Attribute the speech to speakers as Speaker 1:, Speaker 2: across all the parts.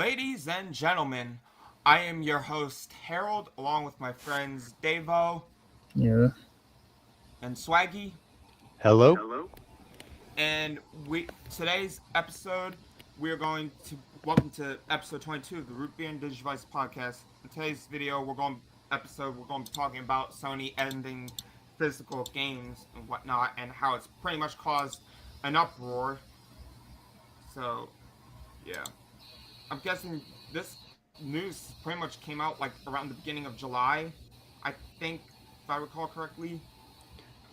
Speaker 1: Ladies and gentlemen, I am your host Harold, along with my friends Davo
Speaker 2: Yeah.
Speaker 1: and Swaggy,
Speaker 3: Hello?
Speaker 1: and we today's episode we are going to welcome to episode 22 of the Root Beer and Digivices podcast. In today's video, we're going to be talking about Sony ending physical games and whatnot, and how it's pretty much caused an uproar. So yeah, I'm guessing this news pretty much came out like around the beginning of July, I think, if I recall correctly.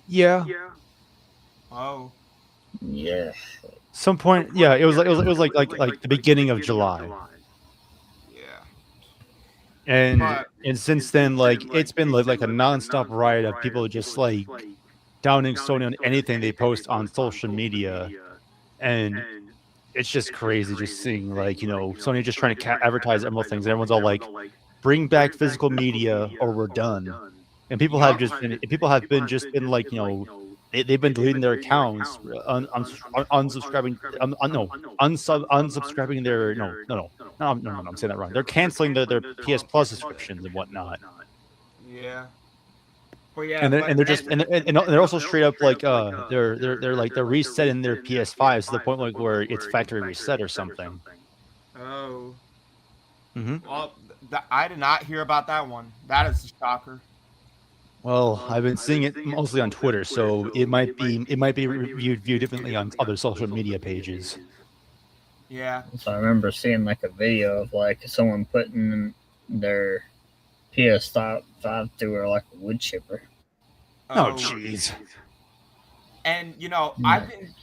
Speaker 3: Yeah.
Speaker 1: Oh,
Speaker 2: Yeah.
Speaker 3: Some point, yeah, it was like the beginning of July.
Speaker 1: yeah.
Speaker 3: And
Speaker 1: But
Speaker 3: and since then, like it's been like a nonstop riot of people just like downing Sony on anything they post on social media. And it's just crazy just seeing like, Sony just trying to advertise Emerald things. And everyone's all like, bring back physical media or we're done. And
Speaker 1: yup.
Speaker 3: people have been just been like, they've been deleting their accounts, unsubscribing, no, unsubscribing their, no, I'm saying that wrong. They're canceling their PS Plus subscriptions and whatnot.
Speaker 1: Yeah. But yeah,
Speaker 3: And they're,
Speaker 1: but
Speaker 3: and they're just and they're also straight up like they're resetting their PS5s to the point like where it's factory reset or something.
Speaker 1: oh,
Speaker 3: Hmm.
Speaker 1: well, I did not hear about that one. That is a shocker.
Speaker 3: Well, I've been seeing it mostly on Twitter, so it might be viewed differently on other social media pages.
Speaker 1: Yeah.
Speaker 2: So I remember seeing like a video of like someone putting their PS5 through like a wood chipper.
Speaker 3: Oh, jeez.
Speaker 1: And
Speaker 2: Yeah.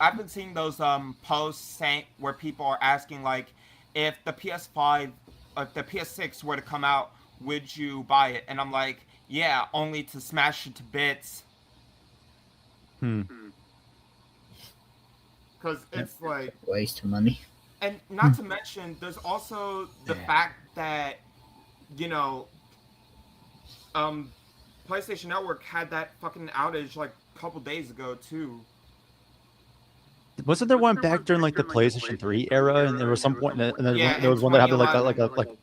Speaker 1: I've been seeing those posts saying where people are asking like, if the PS5, if the PS6 were to come out, would you buy it? And I'm like, yeah, only to smash it to bits,
Speaker 3: Hmm.
Speaker 1: because it's like,
Speaker 2: Waste of money.
Speaker 1: and not to mention, there's also the fact that you know, um, PlayStation Network had that fucking outage like a couple days ago too.
Speaker 3: Wasn't there one back during like the PlayStation 3 era, and there was some point, and then
Speaker 1: Yeah,
Speaker 3: there
Speaker 1: in
Speaker 3: was one that happened like
Speaker 1: 2011.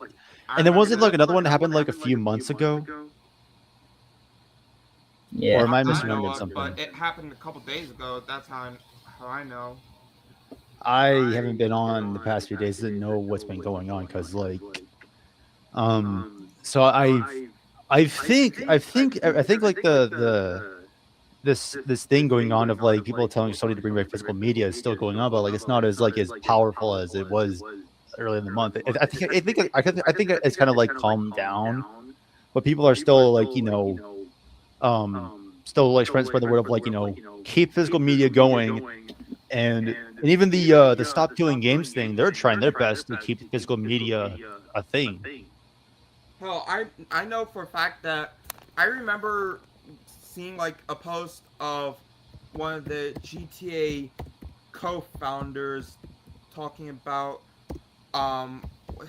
Speaker 1: I
Speaker 3: and then
Speaker 1: remember
Speaker 3: was it like
Speaker 1: that.
Speaker 3: another one that happened like a few months ago, or
Speaker 2: Yeah.
Speaker 3: am I
Speaker 1: I know
Speaker 3: misremembering
Speaker 1: of,
Speaker 3: something?
Speaker 1: but it happened a couple days ago. That's how I know.
Speaker 3: I haven't been on the past few days to know what's been going on because so I think like the this thing going on of like people telling Sony to bring back physical media is still going on, but like it's not as like as powerful as it was early in the month. I think it's kind of like calmed down, but people are still like still like spread the word of like keep physical media going, and even the stop killing games thing, they're trying their best to keep physical media a thing.
Speaker 1: Hell, I know for a fact that I remember seeing like a post of one of the GTA co-founders talking about um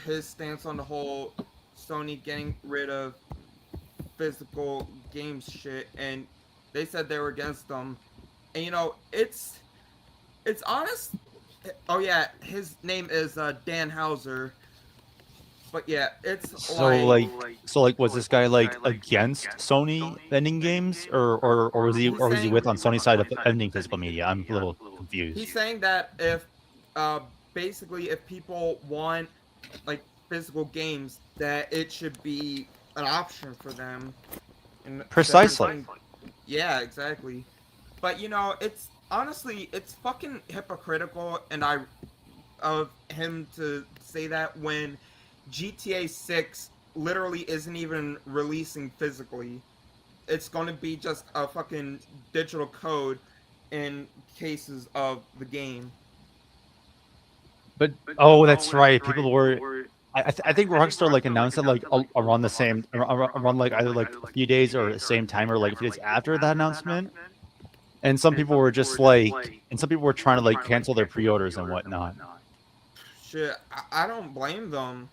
Speaker 1: his stance on the whole Sony getting rid of physical games shit, and they said they were against them. And it's honest. Oh yeah, his name is Dan Hauser. But yeah, it's
Speaker 3: So like was this guy like against Sony ending games, or was he with on Sony's side of ending physical media? I'm a little
Speaker 1: he's
Speaker 3: confused.
Speaker 1: saying that if basically if people want like physical games, that it should be an option for them instead of
Speaker 3: Precisely.
Speaker 1: being, yeah, exactly. But it's honestly it's fucking hypocritical, and I of him to say that when GTA 6 literally isn't even releasing physically. It's going to be just a fucking digital code in cases of the game.
Speaker 3: But oh, that's right. People were. I think Rockstar like announced it like around the same around like either like a few days or the same time or like a few days after that announcement. And some people were just like, and some people were trying to like cancel their pre-orders and whatnot.
Speaker 1: Shit, I don't blame them.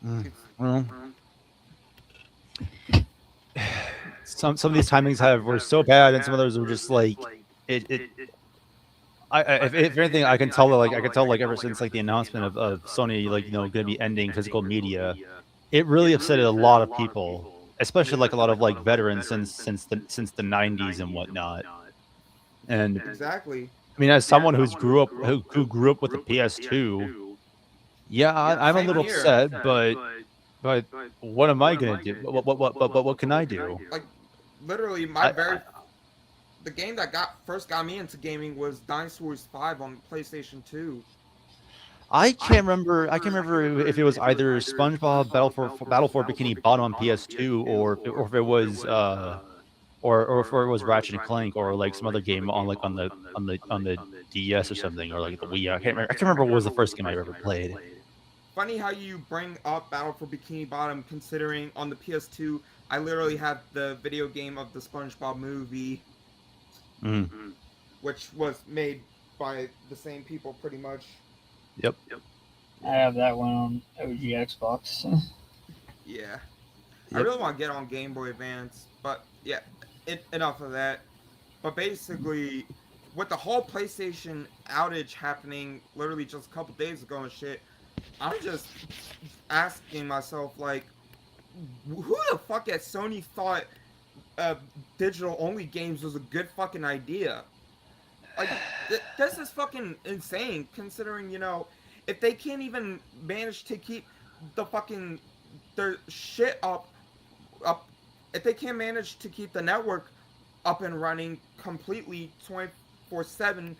Speaker 1: It's,
Speaker 3: Well, some of these timings have were so bad, and some others were just like it. if anything, I can tell like ever since like the announcement of Sony going to be ending physical media, it really upset a lot of people, especially like a lot of like veterans since the 90s and whatnot. And
Speaker 1: Exactly.
Speaker 3: I mean, as someone who grew up with the PS2, yeah, I'm a
Speaker 1: Same
Speaker 3: little
Speaker 1: here.
Speaker 3: upset, but what am I gonna do? What can I do?
Speaker 1: Like, literally,
Speaker 3: I,
Speaker 1: the game that first got me into gaming was Dinosaurs 5 on PlayStation 2.
Speaker 3: I can't remember. I can't remember if it was either SpongeBob Battle for Bikini Bottom on PS2 or if it was or if it was Ratchet and Clank or like some other game on like on the DS or something or like the Wii. I can't remember. I can't remember what was the first game I ever played.
Speaker 1: Funny how you bring up Battle for Bikini Bottom, considering on the PS2, I literally had the video game of the SpongeBob movie, which was made by the same people pretty much.
Speaker 3: Yep.
Speaker 2: I have that one on OG Xbox.
Speaker 1: Yeah. I
Speaker 3: Yep.
Speaker 1: really want to get on Game Boy Advance, but yeah, enough of that. But basically, with the whole PlayStation outage happening literally just a couple days ago and shit, I'm just asking myself, like, who the fuck at Sony thought digital only games was a good fucking idea? Like, this is fucking insane, considering, if they can't even manage to keep the fucking their shit up, if they can't manage to keep the network up and running completely 24/7,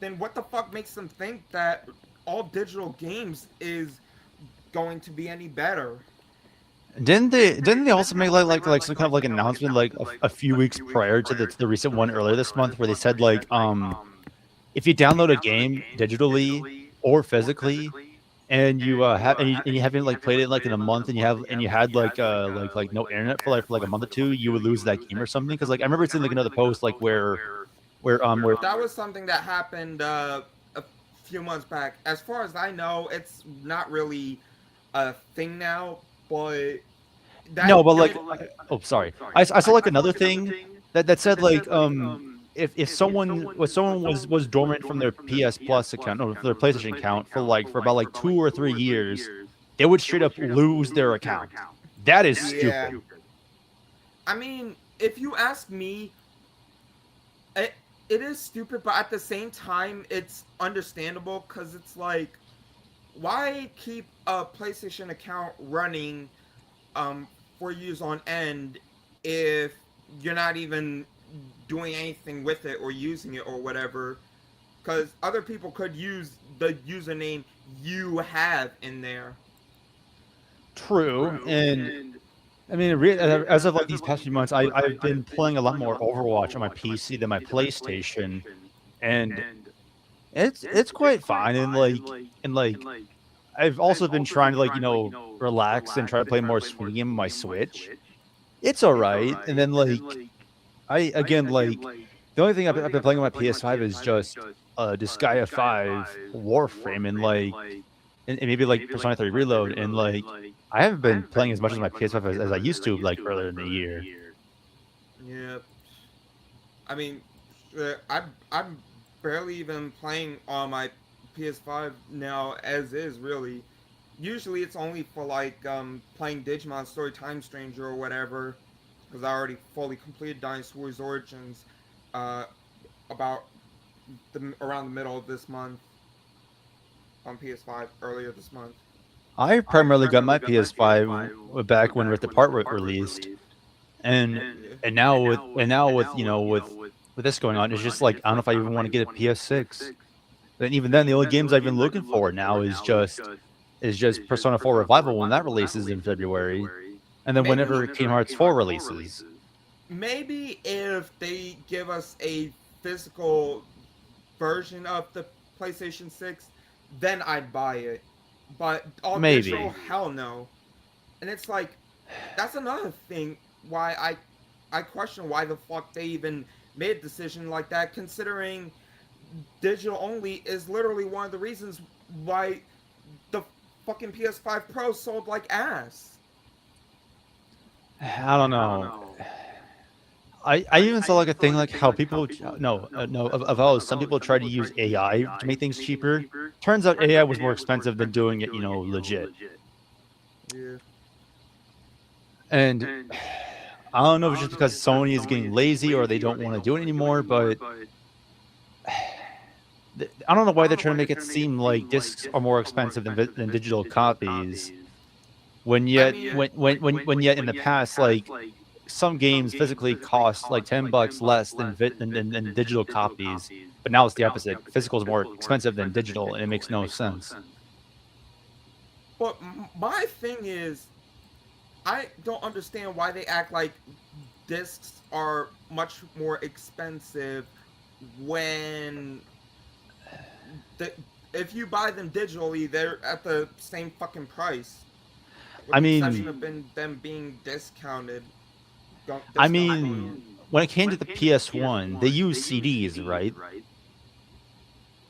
Speaker 1: then what the fuck makes them think that all digital games is going to be any better?
Speaker 3: Didn't they also make like some kind of like announcement like a few weeks prior to the recent one earlier this month where they said like if you download a game digitally or physically and you and you haven't like played it like in a month and you had like no internet for like a month or two, you would lose that game or something? Because like I remember seeing like another post like where
Speaker 1: That was something that happened a few months back. As far as I know, it's not really a thing now, but
Speaker 3: no, but like oh sorry, I saw like another thing that said like if someone was dormant from their PS Plus account or their PlayStation account for about like 2 or 3 years, they would straight up lose their account. That is stupid.
Speaker 1: I mean, if you ask me, it is stupid, but at the same time, it's understandable because it's like, why keep a PlayStation account running for years on end if you're not even doing anything with it or using it or whatever? Because other people could use the username you have in there.
Speaker 3: True, and I mean, as of like these past few months, I've been playing a lot more Overwatch on my PC than my PlayStation, and it's quite fine. And I've also been trying to relax and try to play more swing game on my Switch. It's all right, and then I again the only thing I've been playing on my PS5 is just Disgaea 5 Warframe and maybe like Persona 3 Reload, and I haven't been playing as much as my PS5 as I used to like earlier in the year.
Speaker 1: Yeah, I mean, I'm barely even playing on my PS5 now as is, really. Usually it's only for playing Digimon Story Time Stranger or whatever, because I already fully completed Dinosaurs Origins about around the middle of this month on PS5 earlier this month.
Speaker 3: I primarily got my PS5 back when Rift Apart released, and now with with this going on, it's just like I don't know if I even want to get a PS6. And even then, the only games I've been looking for now is just Persona 4 Revival when that releases in February, and then whenever Kingdom Hearts 4 releases.
Speaker 1: Maybe if they give us a physical version of the PlayStation 6, then I'd buy it. But all
Speaker 3: Maybe.
Speaker 1: digital, hell no. And it's like, that's another thing why I question why the fuck they even made a decision like that, considering digital only is literally one of the reasons why the fucking PS5 Pro sold like ass.
Speaker 3: I don't know. I even saw like a thing like how people no of how some people try to use AI to make things cheaper. Turns out AI was more expensive than doing it, legit.
Speaker 1: Yeah.
Speaker 3: And I don't know if it's just because Sony is getting lazy or they don't want to do it anymore, but I don't know why they're trying to make it seem like discs are more expensive than digital copies. When yet, when yet in the past, like some games physically cost like $10 less than digital copies, but now it's the opposite. Physical is more expensive than digital, and it makes no sense.
Speaker 1: But my thing is, I don't understand why they act like discs are much more expensive when if you buy them digitally, they're at the same fucking price. With
Speaker 3: I
Speaker 1: the
Speaker 3: mean,
Speaker 1: exception of them being discounted.
Speaker 3: I mean, when it came to the PS1, they used CDs, right?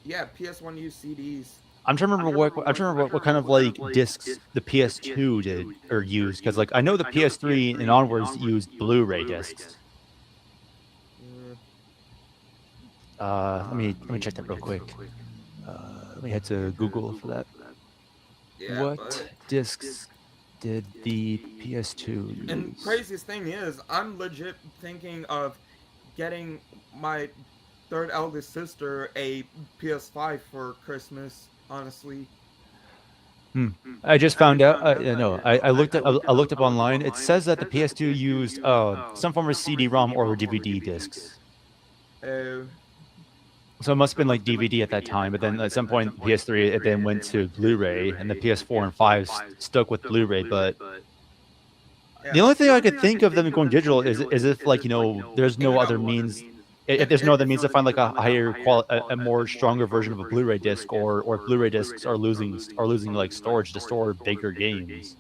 Speaker 1: Yeah, PS1 used CDs.
Speaker 3: I'm trying to remember what kind of like discs the PS2 did or used, because like I know the PS3 and onwards used Blu-ray discs. Let me check that real quick. Let me head to Google for that.
Speaker 1: Yeah,
Speaker 3: what discs did the PS2 use?
Speaker 1: And craziest thing is, I'm legit thinking of getting my third eldest sister a PS5 for Christmas. Honestly.
Speaker 3: I just found out. No, I looked up online. It says that the PS2 used some form of CD-ROM or DVD discs.
Speaker 1: Oh.
Speaker 3: So it must have been like DVD at that time, but then at some point PS3 it then went to Blu-ray, and the PS4 and 5 stuck with Blu-ray. But the only thing I could think of them going digital is if like there's no other means. If there's no other means to find like a higher quality, a more stronger version of a Blu-ray disc, or Blu-ray discs are losing like storage to store bigger games.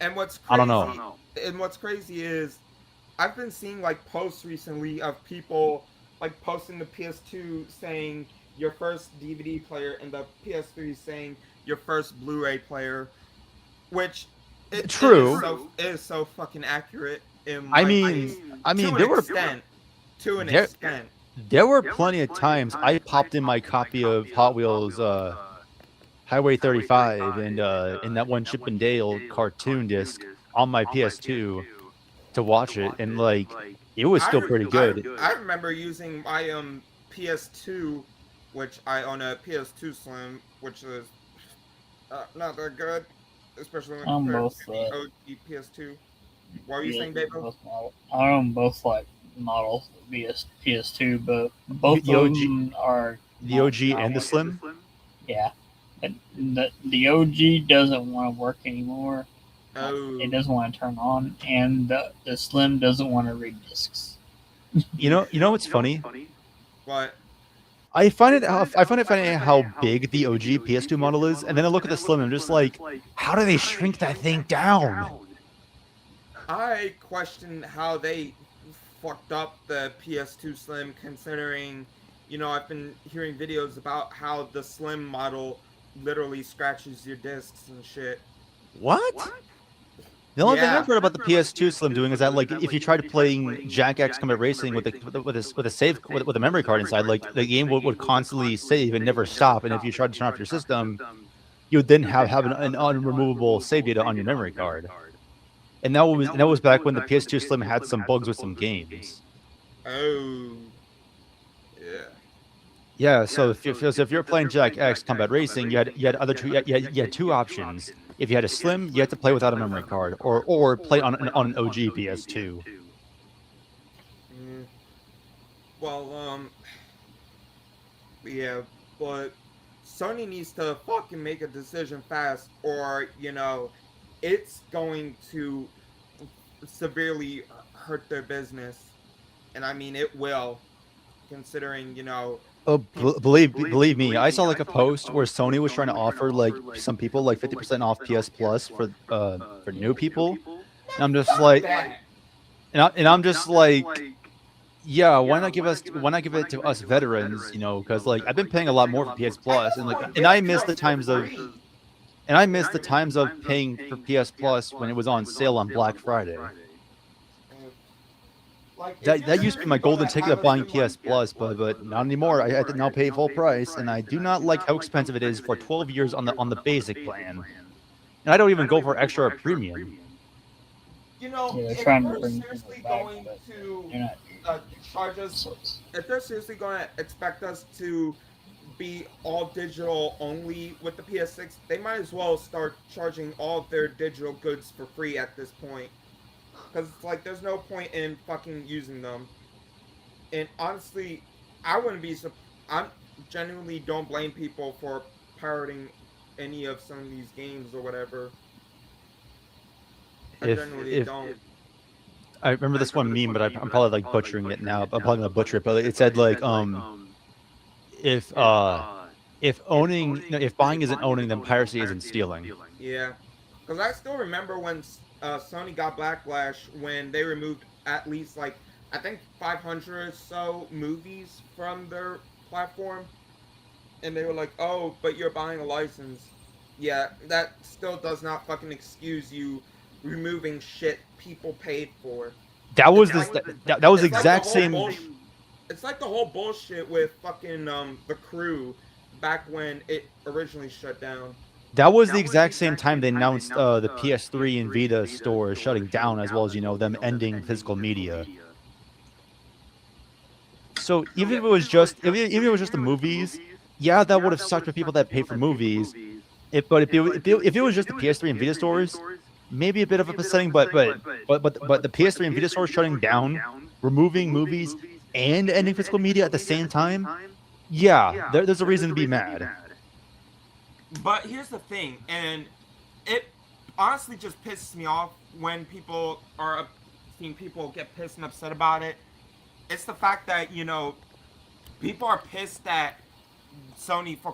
Speaker 1: And what's crazy,
Speaker 3: I don't know.
Speaker 1: And what's crazy is I've been seeing like posts recently of people like posting the PS2 saying your first DVD player and the PS3 saying your first Blu-ray player, which is so fucking accurate. I mean, there were to an extent.
Speaker 3: There were plenty of times I popped in my copy of Hot Wheels Highway 35 and in that one Chip and Dale cartoon disc on my PS2 to watch it, and like it was still pretty good.
Speaker 1: I remember using my PS2, which I own a PS2 Slim, which is not that good, especially when compared to the OG PS2. What were you saying, Dave?
Speaker 2: I own both like models of PS2, but both
Speaker 3: the
Speaker 2: of them are
Speaker 3: the OG and the Slim.
Speaker 2: Yeah, the OG doesn't want to work anymore.
Speaker 1: Oh.
Speaker 2: It doesn't want to turn on, and the Slim doesn't want to read discs.
Speaker 3: You know what's funny?
Speaker 1: What?
Speaker 3: I find it funny how big the OG PS2 model is, and then I look at the Slim and I'm just like, how do they shrink that thing down?
Speaker 1: I question how they fucked up the PS2 Slim, considering, I've been hearing videos about how the Slim model literally scratches your discs and shit.
Speaker 3: What? The only thing I've heard about the PS2 Slim doing is that, like, if you tried playing Jack X Combat Racing with a memory card inside, like the game would constantly save and never stop. And if you tried to turn off your system, you would then have an unremovable save data on your memory card. And that was back when the PS2 Slim had some bugs with some games.
Speaker 1: Oh, yeah.
Speaker 3: Yeah. So if you're playing Jack X Combat Racing, you had two options. If you had a Slim, you had to play without a memory card, or play on an OG PS2.
Speaker 1: Well, yeah, but Sony needs to fucking make a decision fast, or it's going to severely hurt their business, and I mean it will, considering
Speaker 3: Oh, believe me, I saw like a post where Sony was trying to offer like some people like 50% off PS Plus for new people, and I'm just like, and I'm just like, yeah, why not give it to us veterans, because like I've been paying a lot more for PS Plus, and I miss the times of paying for PS Plus when it was on sale on Black Friday.
Speaker 1: Like
Speaker 3: That used to be my golden ticket of buying PS Plus, but not anymore. I have to now pay full price, and I do not like how expensive it is for 12 years on the basic plan. And I don't even go for extra or premium.
Speaker 1: You know,
Speaker 2: Yeah, they're
Speaker 1: if
Speaker 2: trying to
Speaker 1: they're
Speaker 2: bring people
Speaker 1: seriously
Speaker 2: back,
Speaker 1: going
Speaker 2: but
Speaker 1: to
Speaker 2: you're not.
Speaker 1: charge us,
Speaker 2: So
Speaker 1: if they're seriously going to expect us to be all digital only with the PS6, they might as well start charging all of their digital goods for free at this point. Because it's like, there's no point in fucking using them. And honestly, I wouldn't be. I'm genuinely don't blame people for pirating any of some of these games or whatever. I genuinely
Speaker 3: If
Speaker 1: don't.
Speaker 3: I remember this one meme, but I'm probably like butchering it now. I'm probably gonna butcher it, but it said like if if owning no, if buying isn't owning, then piracy isn't stealing.
Speaker 1: Yeah, because I still remember when Sony got backlash when they removed at least like I think 500 or so movies from their platform, and they were like, "Oh, but you're buying a license." Yeah, that still does not fucking excuse you removing shit people paid for.
Speaker 3: That was
Speaker 1: It's
Speaker 3: this
Speaker 1: like
Speaker 3: that was the
Speaker 1: it's like
Speaker 3: exact
Speaker 1: whole
Speaker 3: same.
Speaker 1: It's like the whole bullshit with fucking the Crew back when it originally shut down.
Speaker 3: That was the exact same time they announced the PS3 and Vita stores shutting down, as well as them ending physical media. So even if it was just even if it was just the movies, yeah, that would have sucked for people that pay for movies. If it was just the PS3 and Vita stores, maybe a bit of upsetting, but the PS3 and Vita stores shutting down, removing movies, and ending physical media at the same time, yeah, there's a reason to be mad.
Speaker 1: But here's the thing, and it honestly just pisses me off when people are seeing people get pissed and upset about it. It's the fact that people are pissed at Sony for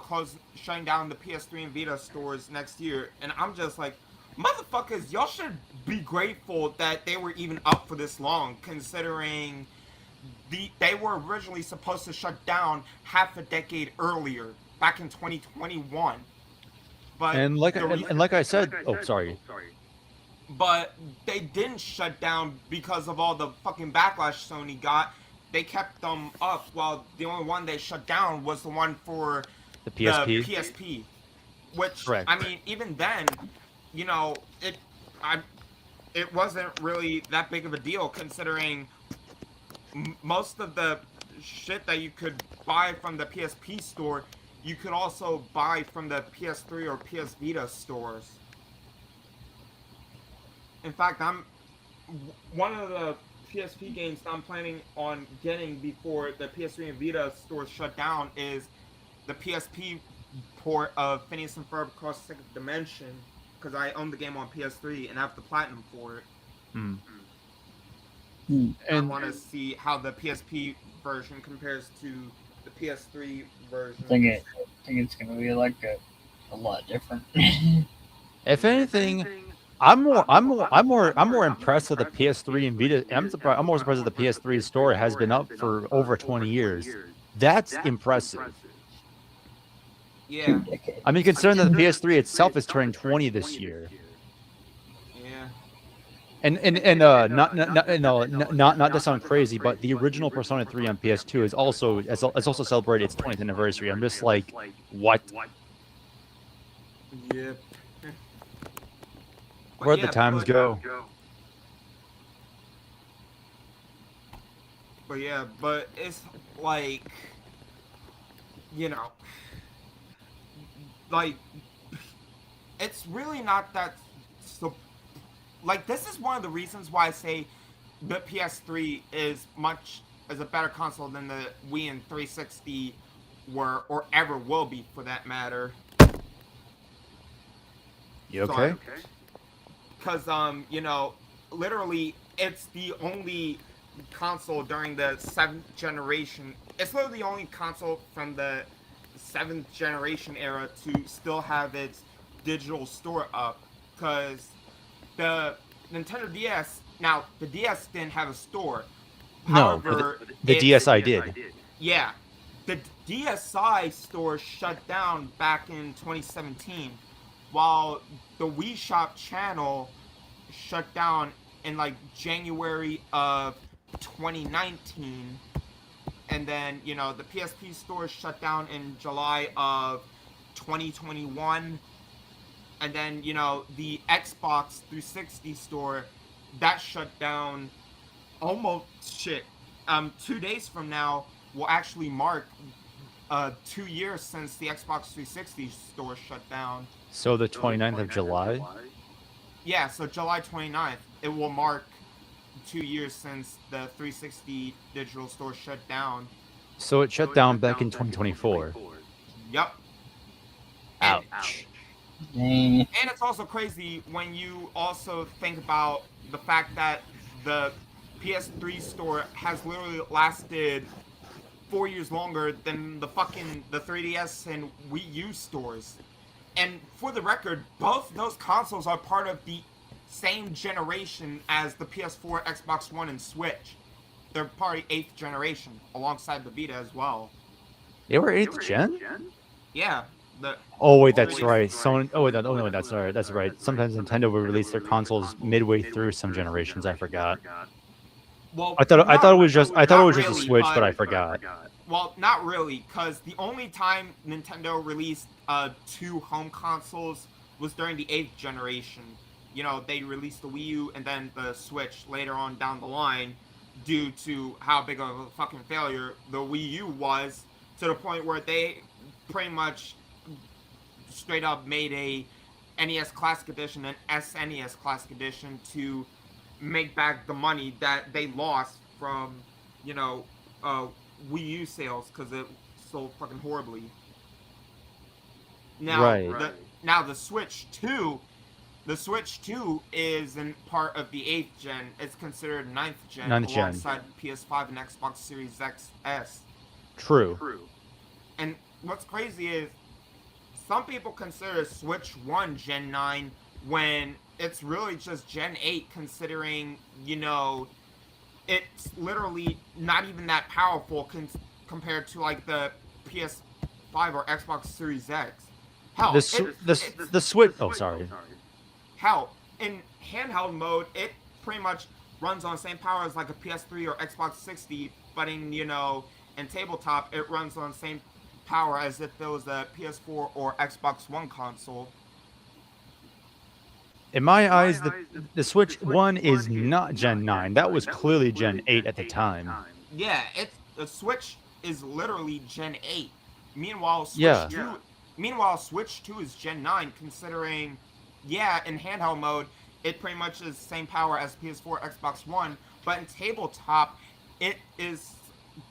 Speaker 1: shutting down the PS3 and Vita stores next year, and I'm just like, motherfuckers, y'all should be grateful that they were even up for this long, considering they were originally supposed to shut down half a decade earlier, back in 2021. But
Speaker 3: And like I said, oh sorry.
Speaker 1: But they didn't shut down because of all the fucking backlash Sony got. They kept them up, while the only one they shut down was the one for
Speaker 3: The PSP.
Speaker 1: The PSP. Which,
Speaker 3: Correct.
Speaker 1: I mean, even then, it wasn't really that big of a deal, considering most of the shit that you could buy from the PSP store, you could also buy from the PS3 or PS Vita stores. In fact, one of the PSP games I'm planning on getting before the PS3 and Vita stores shut down is the PSP port of Phineas and Ferb Across the Second Dimension, because I own the game on PS3 and have the platinum for it.
Speaker 2: Mm.
Speaker 1: I want to see how the PSP version compares to the PS3 version.
Speaker 2: I think it's gonna be like a lot different.
Speaker 3: If anything, I'm more impressed with the PS3 and Vita. I'm more surprised that the PS3 store has been up for over 20 years. That's impressive.
Speaker 1: Yeah.
Speaker 3: I mean, considering that the PS3 itself is turning 20 this year.
Speaker 1: Yeah.
Speaker 3: And not to sound crazy, but the original Persona 3 on PS2 is also celebrated its 20th anniversary. I'm just like, what?
Speaker 1: Yep.
Speaker 3: Where'd the times go?
Speaker 1: But yeah, but it's like, like, it's really not that so. Like, this is one of the reasons why I say the PS3 is a better console than the Wii and 360 were, or ever will be, for that matter.
Speaker 3: You okay?
Speaker 1: Because, literally, it's the only console during the 7th generation. It's literally the only console from the 7th generation era to still have its digital store up. Because the Nintendo DS, now, the DS didn't have a store. However,
Speaker 3: the DSi did.
Speaker 1: Yeah. The DSi store shut down back in 2017, while the Wii Shop channel shut down in like January of 2019, and then the PSP store shut down in July of 2021, and then the Xbox 360 store that shut down almost 2 days from now will actually mark 2 years since the Xbox 360 store shut down.
Speaker 3: So the 29th of July?
Speaker 1: Yeah, so July 29th, it will mark 2 years since the 360 digital store shut down.
Speaker 3: So it shut down back in 2024.
Speaker 1: Yep.
Speaker 3: Ouch.
Speaker 1: And it's also crazy when you also think about the fact that the PS3 store has literally lasted 4 years longer than the 3DS and Wii U stores. And for the record, both those consoles are part of the same generation as the PS4, Xbox One, and Switch. They're part of 8th generation, alongside the Vita as well.
Speaker 3: They were 8th gen?
Speaker 1: Yeah.
Speaker 3: Oh wait, that's right. Sony. Oh wait, that's right. That's right. Sometimes Nintendo would release their consoles midway through some generations. I forgot.
Speaker 1: Well,
Speaker 3: I thought it was just
Speaker 1: really,
Speaker 3: a Switch, but I forgot.
Speaker 1: Well, not really, because the only time Nintendo released 2 home consoles was during the 8th generation. They released the Wii U and then the Switch later on down the line, due to how big of a fucking failure the Wii U was, to the point where they pretty much straight up made a NES Classic Edition and SNES Classic Edition to make back the money that they lost from, Wii U sales, because it sold fucking horribly. Now, now the Switch 2 isn't part of the 8th gen. It's considered 9th gen alongside PS5 and Xbox Series XS.
Speaker 3: True.
Speaker 1: And what's crazy is some people consider Switch 1 Gen 9 when it's really just Gen 8, considering, it's literally not even that powerful compared to, like, the PS5 or Xbox Series X. Hell,
Speaker 3: the Switch... Oh, sorry.
Speaker 1: Hell, in handheld mode, it pretty much runs on the same power as, like, a PS3 or Xbox 60, but in, in tabletop, it runs on the same power as if it was a PS4 or Xbox One console.
Speaker 3: In my eyes, the Switch 1 is not Gen 9. That was clearly Gen 8 at the time.
Speaker 1: Yeah, the Switch is literally Gen 8. Meanwhile, Switch 2 is Gen 9, considering, in handheld mode, it pretty much is the same power as PS4, Xbox One, but in tabletop, it is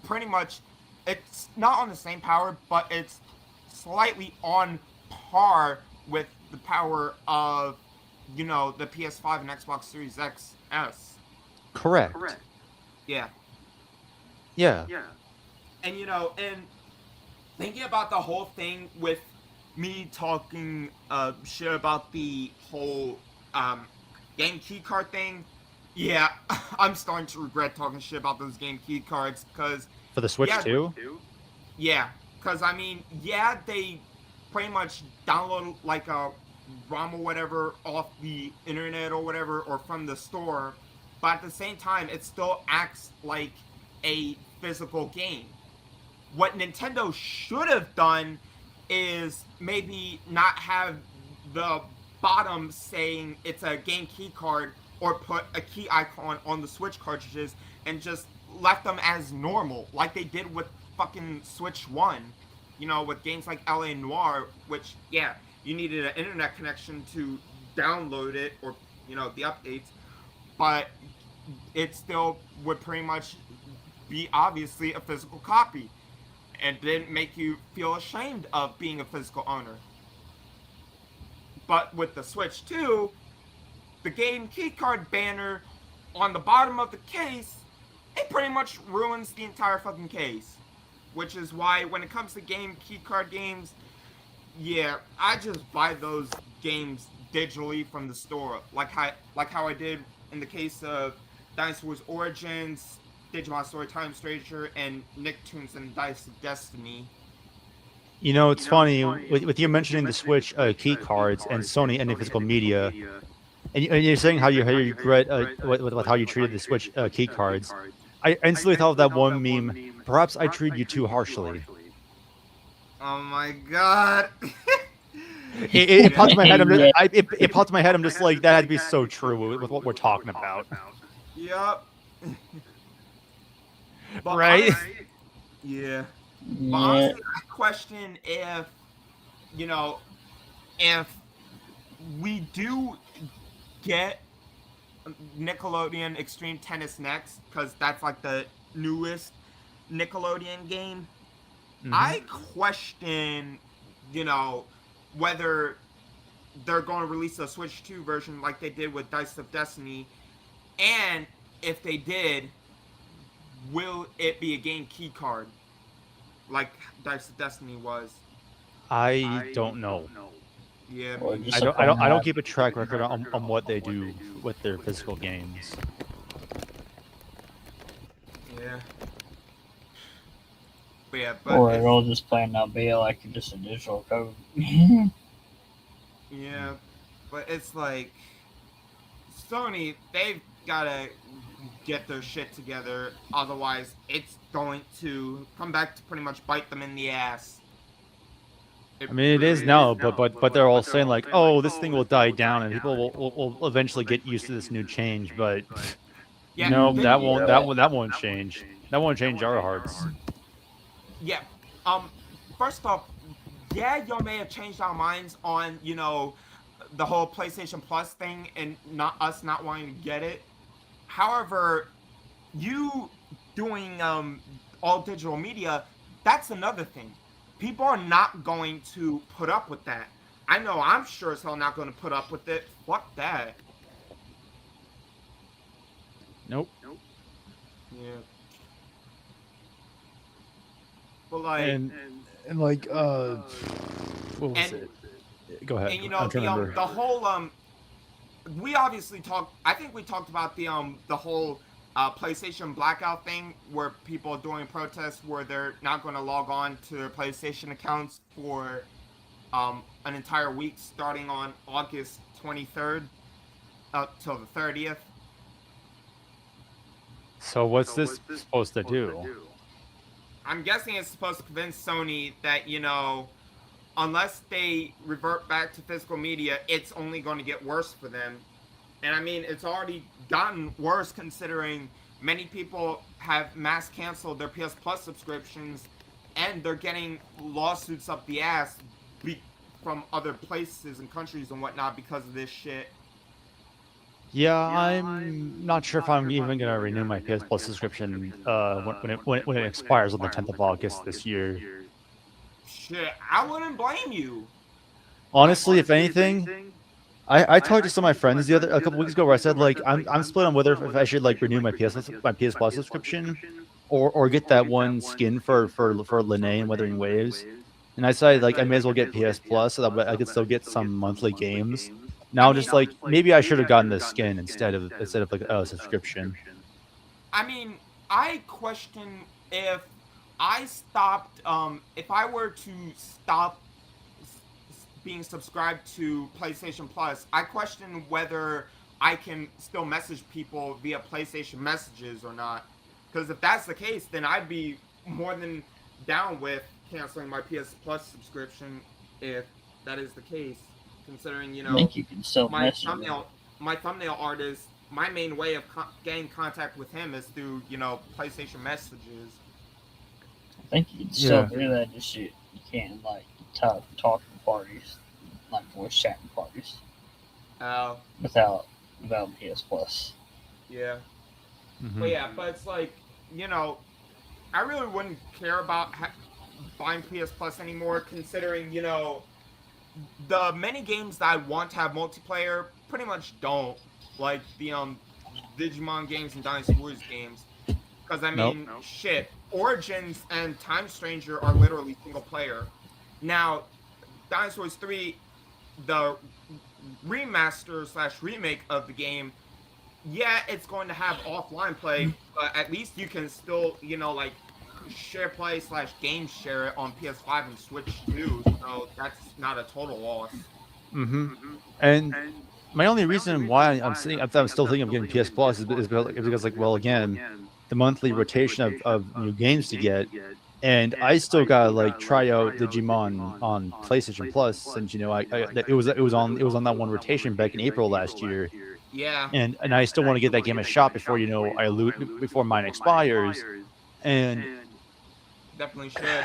Speaker 1: pretty much, it's not on the same power, but it's slightly on par with the power of, the PS5 and Xbox Series XS.
Speaker 3: Correct.
Speaker 1: Yeah. And, and thinking about the whole thing with me talking shit about the whole game key card thing, I'm starting to regret talking shit about those game key cards, because...
Speaker 3: For the Switch 2?
Speaker 1: Yeah, because, I mean, they pretty much download, like, a ROM or whatever off the internet or whatever, or from the store, but at the same time, it still acts like a physical game. What Nintendo should have done is maybe not have the bottom saying it's a game key card, or put a key icon on the Switch cartridges, and just left them as normal, like they did with fucking Switch 1, with games like LA Noire, which, you needed an internet connection to download it, or, the updates, but it still would pretty much be obviously a physical copy, and didn't make you feel ashamed of being a physical owner. But with the Switch 2, the game keycard banner on the bottom of the case, it pretty much ruins the entire fucking case. Which is why, when it comes to game keycard games, I just buy those games digitally from the store, like how I did in the case of Dynasty Wars Origins, Digimon Storytime Stranger, and Nicktoons and Dice of Destiny.
Speaker 3: It's funny, with you mentioning the Switch key cards and Sony ending physical media, and you're saying how you regret with how you treated the Switch key cards. I instantly thought of that one meme. Perhaps I treat you too harshly.
Speaker 1: Oh my god.
Speaker 3: It popped in my head.
Speaker 2: Yeah.
Speaker 3: It popped in my head. I'm just like, that had to be so true with what we're talking about,
Speaker 1: Yup. But
Speaker 3: right?
Speaker 1: yeah. But
Speaker 2: Yeah.
Speaker 1: honestly, I question if, you know, if we do get Nickelodeon Extreme Tennis next, because that's like the newest Nickelodeon game. I question, whether they're going to release a Switch 2 version like they did with Dice of Destiny, and if they did, will it be a game key card like Dice of Destiny was?
Speaker 3: I don't know.
Speaker 1: Yeah,
Speaker 2: Or
Speaker 1: me
Speaker 2: just
Speaker 1: neither.
Speaker 3: I don't keep a track record on what they do with their physical games.
Speaker 1: Yeah. But yeah, but
Speaker 2: Or it'll just plain not be like just a digital code.
Speaker 1: yeah, but it's like Sony, they've gotta get their shit together, otherwise it's going to come back to pretty much bite them in the ass.
Speaker 3: I mean, it is now, but they're all saying like, oh, this thing will die down and people will eventually get used to this new change. But
Speaker 1: Yeah,
Speaker 3: no,
Speaker 1: they-
Speaker 3: that won't change. That won't change our hearts.
Speaker 1: yeah. First off, yeah, y'all may have changed our minds on, the whole PlayStation Plus thing and not wanting to get it. However, you doing all digital media, that's another thing. People are not going to put up with that. I know I'm sure as hell not going to put up with it. Fuck that.
Speaker 3: Nope.
Speaker 1: Yeah. But like,
Speaker 3: And like what was it? Go ahead.
Speaker 1: and
Speaker 3: I'm trying to remember.
Speaker 1: the whole we obviously talked. I think we talked about the whole PlayStation blackout thing, where people are doing protests where they're not going to log on to their PlayStation accounts for an entire week, starting on August 23rd up till the 30th.
Speaker 3: So what's this supposed to do?
Speaker 1: I'm guessing it's supposed to convince Sony that, unless they revert back to physical media, it's only going to get worse for them. And I mean, it's already gotten worse considering many people have mass canceled their PS Plus subscriptions and they're getting lawsuits up the ass from other places and countries and whatnot because of this shit.
Speaker 3: Yeah, I'm not sure if I'm even gonna renew my PS Plus subscription when it expires on the 10th of August this year.
Speaker 1: Shit, I wouldn't blame you.
Speaker 3: Honestly, if anything, I talked to some of my friends a couple weeks ago where I said like I'm split on whether if I should like renew my PS Plus subscription or get that one skin for Linnea and Wuthering Waves. And I decided like I may as well get PS Plus so that I could still get some monthly games. Now I'm just like maybe I should have gotten the skin instead of like a subscription.
Speaker 1: I mean, I question if I stopped, if I were to stop being subscribed to PlayStation Plus, I question whether I can still message people via PlayStation messages or not. Because if that's the case, then I'd be more than down with canceling my PS Plus subscription if that is the case. Considering,
Speaker 2: I think you can still
Speaker 1: my
Speaker 2: message them.
Speaker 1: thumbnail artist, my main way of getting contact with him is through, PlayStation messages.
Speaker 2: I think you can still do that, just you can't like talking parties, like voice chatting parties, without PS Plus.
Speaker 1: Yeah.
Speaker 3: Mhm.
Speaker 1: But yeah, but it's like, I really wouldn't care about buying PS Plus anymore, considering, the many games that I want to have multiplayer pretty much don't, like the Digimon games and Dynasty Warriors games. Because I mean, shit, Origins and Time Stranger are literally single player. Now, Dynasty Warriors 3, the remaster/remake of the game, yeah, it's going to have offline play, but at least you can still, like share play/game share it on PS5 and Switch too. So that's not a total loss.
Speaker 3: And my only reason why I'm still thinking of getting PS Plus is because like, well, again, monthly rotation of new games to get. And I still gotta like try out Digimon on PlayStation Plus, since it was on that one rotation back in April last year,
Speaker 1: Yeah.
Speaker 3: and I still want to get that game a shot before before mine expires, and
Speaker 1: definitely should.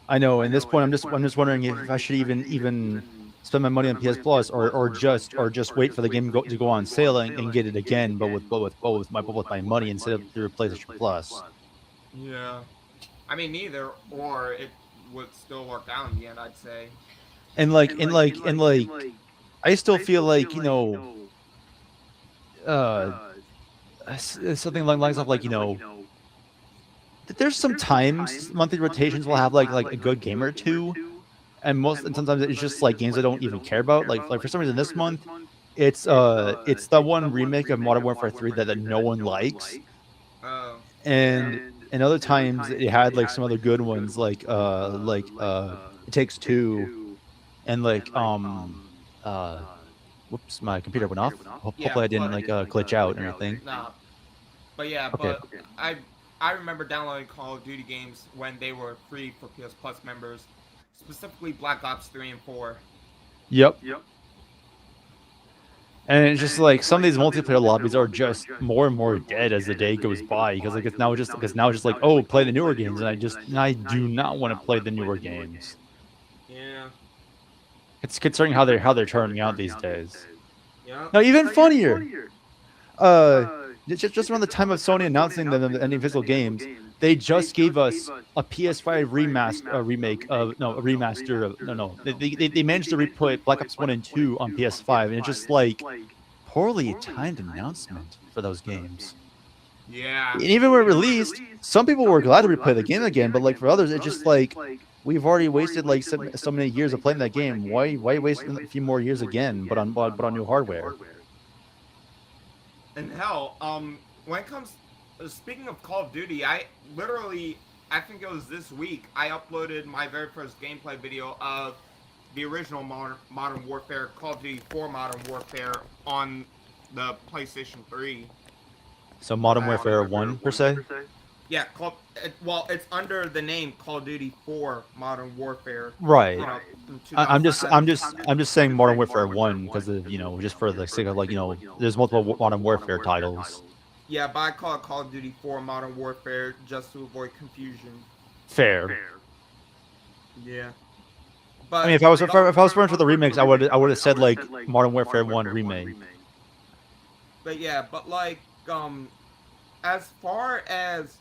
Speaker 3: I know. At this point, I'm just wondering if I should even spend my money on PS Plus, or just wait for the game to go on sale and get it again, but with my money instead of through PlayStation Plus.
Speaker 1: Yeah. I mean, neither, or it would still work out in the end, I'd say.
Speaker 3: And I still feel like something along the lines of there's some times monthly rotations will have like a good game or two, and sometimes it's just like games I don't even care about. Like for some reason this month, it's the one remake of Modern Warfare 3 that no one likes, and other times it had like some other good ones like It Takes Two, and whoops, my computer went off. Hopefully I didn't glitch out and everything.
Speaker 1: Nah. But yeah,
Speaker 3: okay.
Speaker 1: But I remember downloading Call of Duty games when they were free for PS Plus members, specifically Black Ops 3 and 4.
Speaker 3: Yep. And it's just like some of these multiplayer lobbies are just more and more dead as the day goes by, because it's now just like, oh, play the newer games, and I do not want to play the newer games.
Speaker 1: Yeah.
Speaker 3: It's concerning how they're turning out these days.
Speaker 1: Yeah.
Speaker 3: Now, even funnier. Just around the time of Sony announcing the ending physical games, they just gave us a PS5 They managed to put Black Ops 1 and 2 on PS5, and it's just like poorly timed announcement for those games.
Speaker 1: Yeah.
Speaker 3: And even when released, some people were glad to replay the game again, but like for others, it's just like we've already wasted like so many years of playing that game. Why waste a few more years again, but on new hardware?
Speaker 1: And hell, when it comes, speaking of Call of Duty, I think it was this week, I uploaded my very first gameplay video of the original Modern Warfare, Call of Duty 4 Modern Warfare on the PlayStation 3.
Speaker 3: So Modern Warfare 1 per se?
Speaker 1: Yeah, it's under the name Call of Duty 4 Modern Warfare.
Speaker 3: Right. I'm just saying Modern Warfare 1 because just for the sake of there's multiple Modern Warfare titles.
Speaker 1: Yeah, but I call it Call of Duty 4 Modern Warfare just to avoid confusion.
Speaker 3: Fair.
Speaker 1: Yeah. But
Speaker 3: I mean, if I was referring to the remakes, I would have said like Modern Warfare 1 remake.
Speaker 1: But yeah, as far as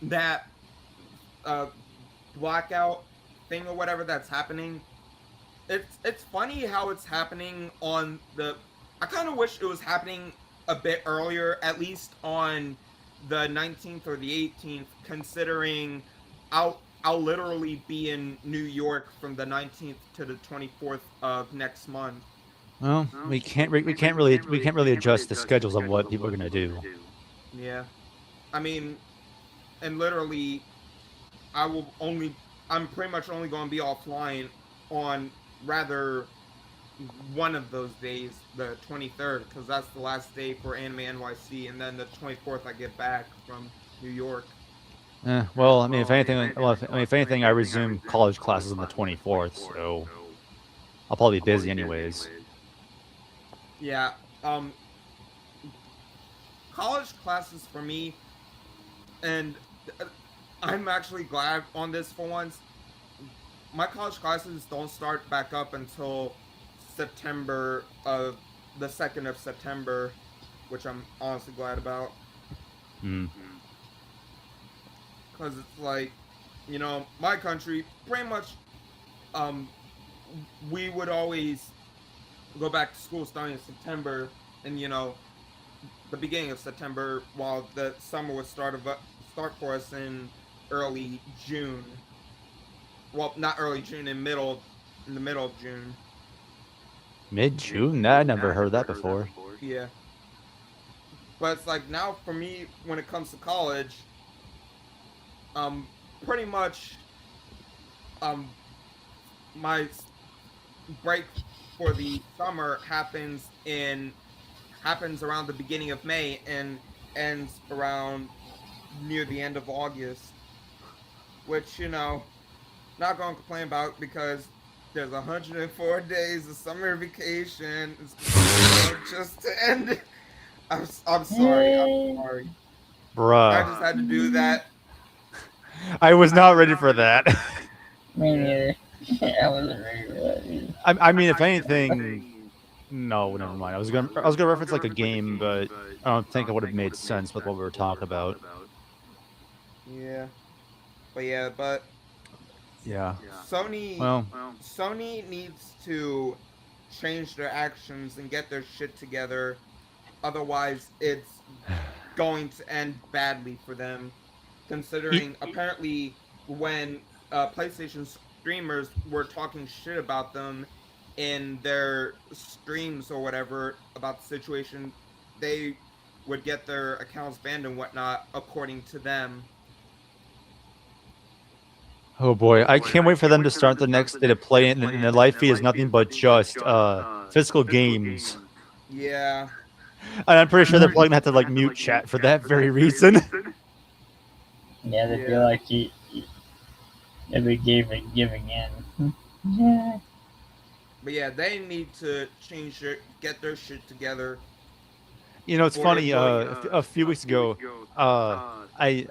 Speaker 1: that blackout thing or whatever that's happening, it's funny how it's happening on the. I kind of wish it was happening a bit earlier, at least on the 19th or the 18th, considering I'll literally be in New York from the 19th to the 24th of next month.
Speaker 3: Well, we can't really adjust the schedules of what people are gonna do.
Speaker 1: Yeah, I mean, and literally, I'm pretty much only going to be offline on rather one of those days, the 23rd, because that's the last day for Anime NYC, and then the 24th I get back from New York.
Speaker 3: Well, I mean, if anything, I resume college classes on the 24th, so I'll probably be busy anyways.
Speaker 1: Yeah, college classes for me, and I'm actually glad on this for once. My college classes don't start back up until September of the 2nd of September, which I'm honestly glad about. Because it's like, my country, pretty much, we would always go back to school starting in September, and the beginning of September, while the summer would start for us in early June. Well, not early June, in the middle of June.
Speaker 3: Mid-June? I never heard that before.
Speaker 1: Yeah. But it's like now for me, when it comes to college, pretty much, my break for the summer happens around the beginning of May, and ends around near the end of August, which, not going to complain about because there's 104 days of summer vacation. It's just to end. I'm sorry. I'm sorry.
Speaker 3: Bruh.
Speaker 1: I just had to do that.
Speaker 3: I was not ready for that.
Speaker 2: Me neither. I wasn't ready for that either.
Speaker 3: I mean, if anything, no, never mind. I was gonna reference like a game, but I don't think it would have made sense with what we were talking about.
Speaker 1: Yeah, but
Speaker 3: yeah.
Speaker 1: Sony needs to change their actions and get their shit together. Otherwise, it's going to end badly for them. Considering apparently when PlayStation streamers were talking shit about them in their streams or whatever about the situation, they would get their accounts banned and whatnot, according to them.
Speaker 3: Oh boy, I can't wait for them to start the next day to play, and the live feed is nothing but just physical games.
Speaker 1: Yeah.
Speaker 3: And I'm pretty sure they're probably gonna have to like mute chat for that very reason.
Speaker 2: Yeah, they feel like they'll be giving in. Yeah.
Speaker 1: But yeah, they need to get their shit together.
Speaker 3: It's funny. A few weeks ago, I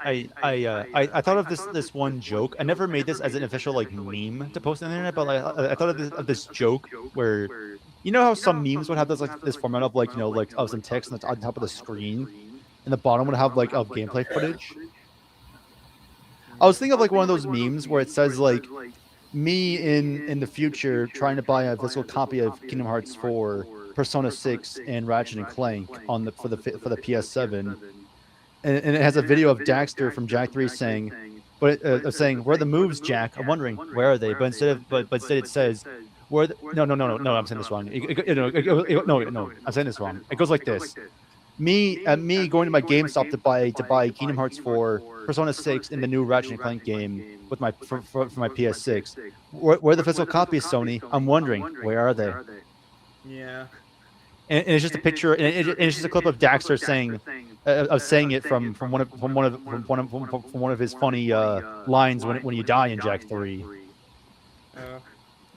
Speaker 3: thought of this one joke. I never made this as an official like meme to post on the internet, but I thought of this joke where, how some memes would have this format of of some text on top of the screen, and the bottom would have of gameplay footage. I was thinking of one of those memes where it says me in the future trying to buy a physical copy of Kingdom Hearts 4, Persona 6, and Ratchet and Clank for the PS7, and it has a video of Daxter from Jak 3 saying, "Where are the moves, Jak? I'm wondering where are they?" But instead it says, "Where?" No, I'm saying this wrong. No, I'm saying this wrong. It goes like this: me going to my GameStop to buy Kingdom Hearts 4, Persona 6, and the new Ratchet and Clank game with my for my PS6. Where are the physical copies, Sony? I'm wondering where are they?
Speaker 1: Yeah.
Speaker 3: And it's just a picture, and it's just a clip of Daxter saying it from one of his funny lines when you die in Jak 3.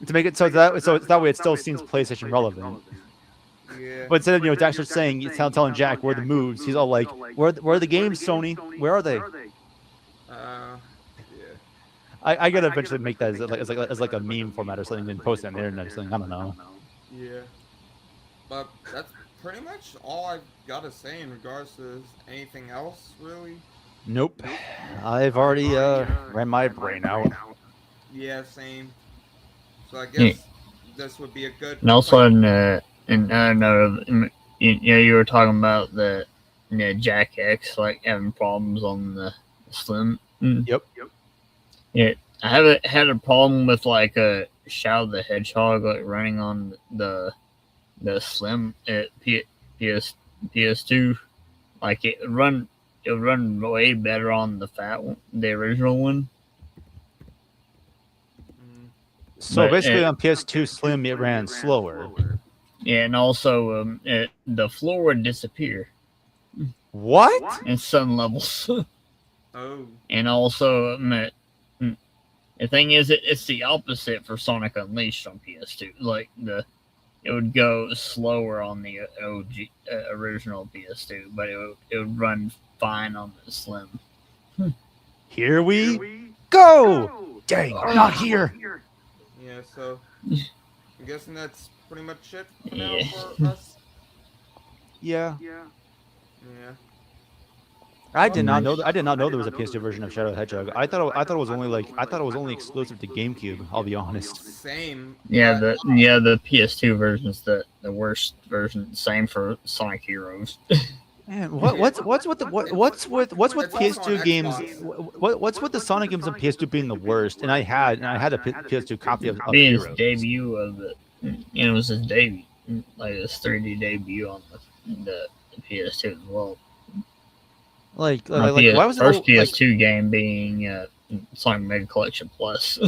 Speaker 3: To make it so that way it still seems PlayStation relevant.
Speaker 1: Yeah.
Speaker 3: But instead of Daxter saying, telling Jak where the moves, he's all like, where are the games, Sony? Where are they?
Speaker 1: Yeah.
Speaker 3: I gotta eventually make that as a meme format or something and post it on the internet or something. I don't know.
Speaker 1: Yeah. But that's pretty much all I've got to say in regards to anything else, really.
Speaker 3: Nope. I've already ran my brain out.
Speaker 1: Yeah, same. So I guess this would be a good.
Speaker 2: And also, you were talking about the Jak X having problems on the Slim.
Speaker 3: Yep.
Speaker 2: Yeah, I haven't had a problem with a Shadow the Hedgehog running on the Slim at PS2. It would run way better on the fat one, the original one.
Speaker 3: So basically, on PS2 Slim, it ran slower.
Speaker 2: Yeah, and also the floor would disappear.
Speaker 3: What?
Speaker 2: In some levels.
Speaker 1: Oh.
Speaker 2: And also, the thing is, it's the opposite for Sonic Unleashed on PS2. It would go slower on the OG original PS2, but it would run fine on the Slim.
Speaker 3: Here we go! Dang, not here.
Speaker 1: Yeah, so I'm guessing that's pretty much it for now for us.
Speaker 3: Yeah.
Speaker 1: Yeah.
Speaker 3: I did not know there was a PS2 version of Shadow the Hedgehog. I thought it was only exclusive to GameCube. I'll be honest.
Speaker 1: Same.
Speaker 2: Yeah, the PS2 version's the worst version. Same for Sonic Heroes.
Speaker 3: Man, what's with PS2 games? What's with the Sonic games on PS2 being the worst? And I had a PS2 copy of
Speaker 2: Being
Speaker 3: Heroes.
Speaker 2: his debut of it. It was his debut, his 3D debut on the PS2 as well. Why was the first PS2 game being Sonic Mega Collection Plus?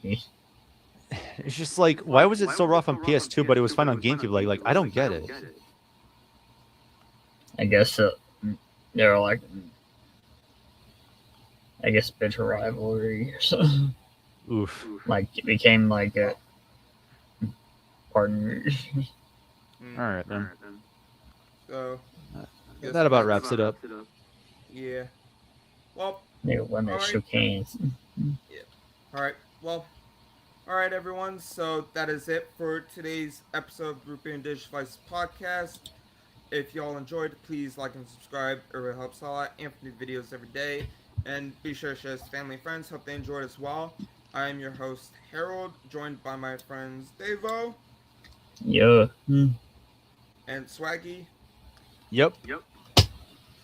Speaker 3: It's just why was it so rough on PS2, but it was fine on GameCube? I don't get it.
Speaker 2: I guess They're like, I guess, bitter rivalry or something.
Speaker 3: Oof.
Speaker 2: Like it became like a partners.
Speaker 3: All right then.
Speaker 1: So guess
Speaker 3: That about
Speaker 1: that's-
Speaker 3: wraps it up.
Speaker 1: Yeah. Well,
Speaker 2: When they
Speaker 1: Alright.
Speaker 2: shook hands.
Speaker 1: all right. Well, all right, everyone. So that is it for today's episode of Rupi and Digivices podcast. If y'all enjoyed, please like and subscribe. It really helps a lot. Anthony videos every day. And be sure to share with family and friends. Hope they enjoyed as well. I am your host, Harold, joined by my friends Davo
Speaker 2: Yeah.
Speaker 1: and Swaggy.
Speaker 3: Yep.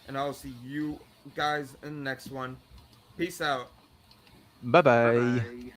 Speaker 1: And I'll see you guys in the next one. Peace out.
Speaker 3: Bye bye.